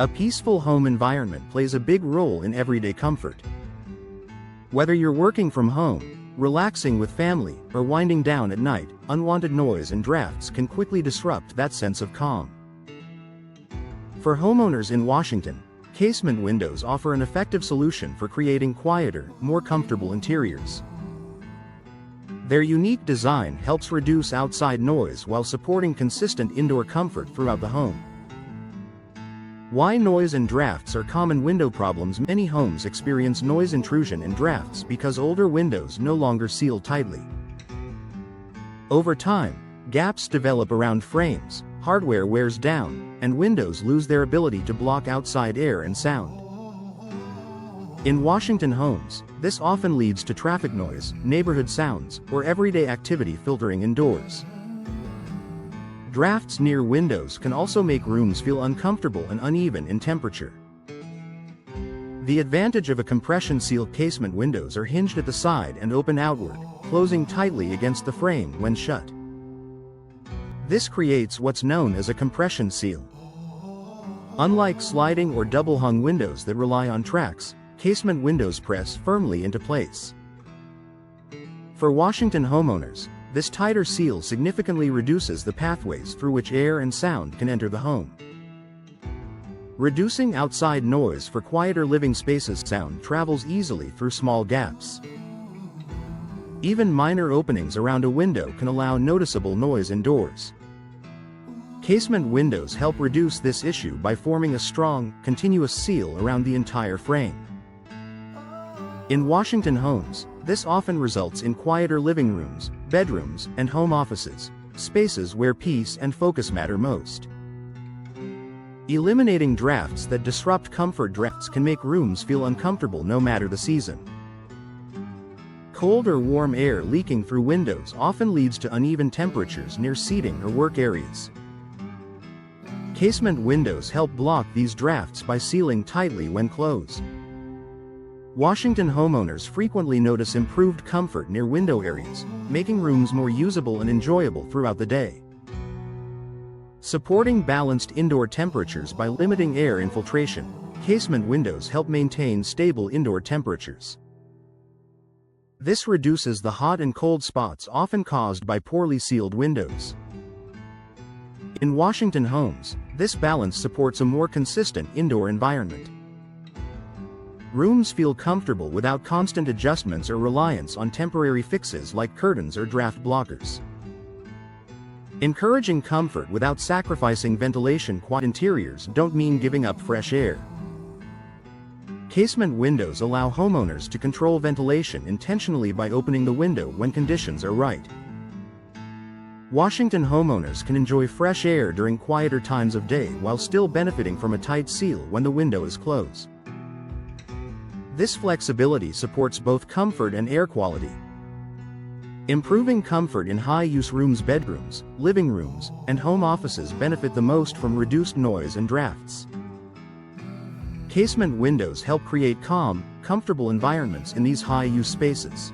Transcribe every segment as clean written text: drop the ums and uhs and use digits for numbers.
A peaceful home environment plays a big role in everyday comfort. Whether you're working from home, relaxing with family, or winding down at night, unwanted noise and drafts can quickly disrupt that sense of calm. For homeowners in Washington, casement windows offer an effective solution for creating quieter, more comfortable interiors. Their unique design helps reduce outside noise while supporting consistent indoor comfort throughout the home. Why noise and drafts are common window problems. Many homes experience noise intrusion and drafts because older windows no longer seal tightly. Over time, gaps develop around frames, hardware wears down, and windows lose their ability to block outside air and sound. In Washington homes, this often leads to traffic noise, neighborhood sounds, or everyday activity filtering indoors. Drafts near windows can also make rooms feel uncomfortable and uneven in temperature. The advantage of a compression-sealed casement windows are hinged at the side and open outward, closing tightly against the frame when shut. This creates what's known as a compression seal. Unlike sliding or double-hung windows that rely on tracks, casement windows press firmly into place. For Washington homeowners, this tighter seal significantly reduces the pathways through which air and sound can enter the home. Reducing outside noise for quieter living spaces. Sound travels easily through small gaps. Even minor openings around a window can allow noticeable noise indoors. Casement windows help reduce this issue by forming a strong, continuous seal around the entire frame. In Washington homes, this often results in quieter living rooms, bedrooms, and home offices, spaces where peace and focus matter most. Eliminating drafts that disrupt comfort. Drafts can make rooms feel uncomfortable no matter the season. Cold or warm air leaking through windows often leads to uneven temperatures near seating or work areas. Casement windows help block these drafts by sealing tightly when closed. Washington homeowners frequently notice improved comfort near window areas, making rooms more usable and enjoyable throughout the day. Supporting balanced indoor temperatures by limiting air infiltration, casement windows help maintain stable indoor temperatures. This reduces the hot and cold spots often caused by poorly sealed windows. In Washington homes, this balance supports a more consistent indoor environment. Rooms feel comfortable without constant adjustments or reliance on temporary fixes like curtains or draft blockers. Encouraging comfort without sacrificing ventilation. Quiet interiors don't mean giving up fresh air. Casement windows allow homeowners to control ventilation intentionally by opening the window when conditions are right. Washington homeowners can enjoy fresh air during quieter times of day while still benefiting from a tight seal when the window is closed. This flexibility supports both comfort and air quality. Improving comfort in high-use rooms. Bedrooms, living rooms, and home offices benefit the most from reduced noise and drafts. Casement windows help create calm, comfortable environments in these high-use spaces.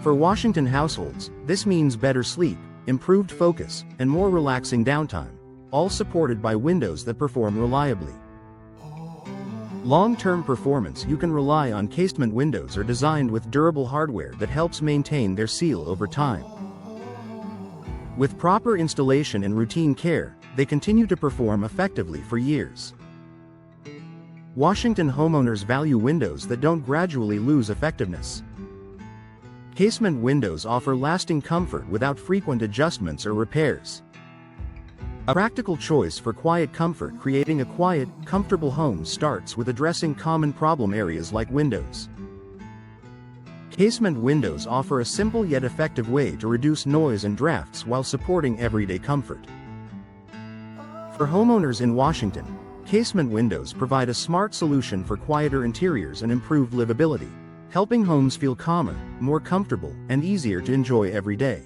For Washington households, this means better sleep, improved focus, and more relaxing downtime, all supported by windows that perform reliably. Long-term performance. You can rely on. Casement windows are designed with durable hardware that helps maintain their seal over time. With proper installation and routine care, they continue to perform effectively for years. Washington homeowners value windows that don't gradually lose effectiveness. Casement windows offer lasting comfort without frequent adjustments or repairs. A practical choice for quiet comfort. Creating a quiet, comfortable home starts with addressing common problem areas like windows. Casement windows offer a simple yet effective way to reduce noise and drafts while supporting everyday comfort. For homeowners in Washington, casement windows provide a smart solution for quieter interiors and improved livability, helping homes feel calmer, more comfortable, and easier to enjoy every day.